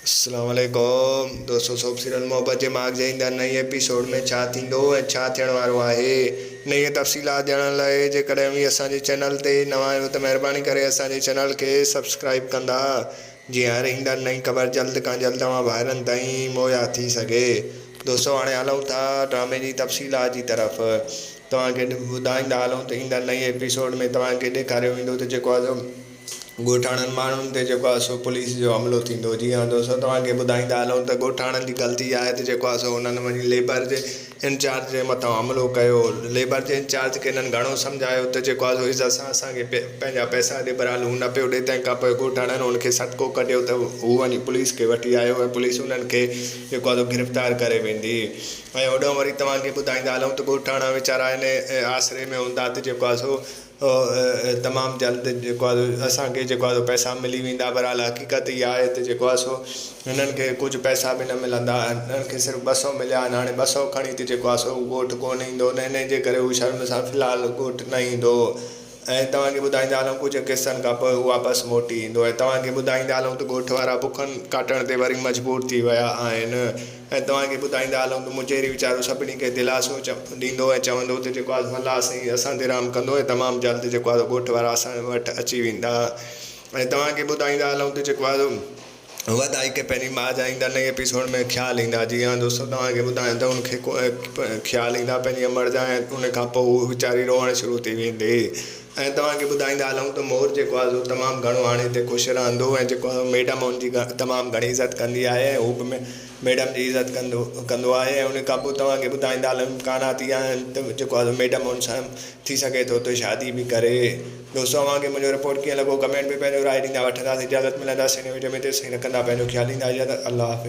अस्सलाम वालेकुम दोस्तों, सोप सीरियल मोहब्बत जे माग जे ईंदड़ नई एपिसोड में छा थींदो ऐं छा थियण वारो आहे। नई तफ़सीलात ॼाणण लाइ जेकॾहिं बि असांजे चैनल ते नवां आहियो त महिरबानी करे असांजे चैनल खे सब्सक्राइब कंदा, जीअं हर ईंदड़ नई ख़बर जल्द खां जल्द तव्हां ॿाहिरनि ताईं मुहैया थी सघे। दोस्तों, हाणे हलूं था ड्रामे जी तफ़सीलात जी तरफ़। तव्हांखे ॿुधाईंदा हलूं त ईंदड़ नई एपिसोड में तव्हांखे ॾेखारियो वेंदो त जेको आहे ॻोठाणनि माण्हुनि ते जेको आहे सो पुलिस जो हमिलो थींदो। जी हाँ दोस्तों, तव्हांखे ॿुधाईंदा हलूं त ॻोठाणनि जी ग़लती आहे त जेको आहे सो हुननि वञी लेबर जे इंचार्ज जे मथां हमिलो कयो। लेबर जे इंचार्ज खे हिननि घणो सम्झायो त जेको आहे सो इज़त सां असांखे पंहिंजा पैसा ॾे, पर हू न पियो ॾे। तंहिंखां पोइ ॻोठाणनि हुनखे सटको कढियो त हू वञी पुलिस खे वठी आयो ऐं पुलिस हुननि खे जेको आहे सो गिरफ़्तार करे वेंदी। ऐं होॾो वरी तव्हांखे ॿुधाईंदा हलूं त ॻोठाणा वीचारा हिन आसिरे में हूंदा त जेको आहे सो तमामु जल्द जेको आहे असांखे जेको आहे पैसा मिली वेंदा, पर हाल हक़ीक़त इहा आहे त जेको आहे सो हिननि खे कुझु पैसा बि न मिलंदा। हिननि खे सिर्फ़ु 200 मिलिया आहिनि। हाणे 200 खणी त जेको आहे सो ॻोठु कोन ईंदो, न हिन जे करे हू शर्म सां फ़िलहालु ॻोठु न ईंदो। ऐं तव्हांखे ॿुधाईंदा हलूं कुझु किस्तनि खां पोइ हू वापसि मोटी ईंदो। ऐं तव्हांखे ॿुधाईंदा हलूं त ॻोठ वारा बुखनि काटण ते वरी मजबूर थी विया आहिनि। ऐं तव्हांखे ॿुधाईंदा हलूं त मुंजेरी वीचारो सभिनी खे दिलासो ॾींदो ऐं चवंदो त जेको आहे अलाह साईं असां ते रहम कंदो ऐं तमामु जल्द जेको आहे ॻोठ वारा असां वटि अची वेंदा। ऐं तव्हांखे ॿुधाईंदा हलूं त जेको आहे वधाई के पंहिंजी माउ जा ईंदा नई एपिसोड में ख़्यालु ईंदा। जी हाँ दोस्तों, तव्हांखे ॿुधायां त हुनखे ख़्यालु ईंदा पंहिंजी अमड़ जा, ऐं उन खां पोइ हू वीचारी रोअणु शुरू थी वेंदी। ऐं तव्हांखे ॿुधाईंदा हलूं त मोर जेको आहे सो तमामु घणो हाणे हिते ख़ुशि रहंदो ऐं जेको आहे मैडम हुनजी तमामु घणी इज़त कंदी आहे ऐं हू बि मैडम जी इज़त कंदो आहे। ऐं उन खां पोइ तव्हांखे ॿुधाईंदा हलूं कानात इहा आहिनि त जेको आहे मैडम हुन सां थी सघे थो त शादी बि करे। दोस्तों, तव्हांखे मुंहिंजो रिपोर्ट कीअं लॻो कमेंट में पंहिंजो राय ॾींदा। वठंदासीं इजाज़त, मिलंदासीं हिन वीडियो में। तेसिताईं रखंदा पंहिंजो ख़्यालु, ईंदा इजाज़त, अल्लाह हाफ़िज़।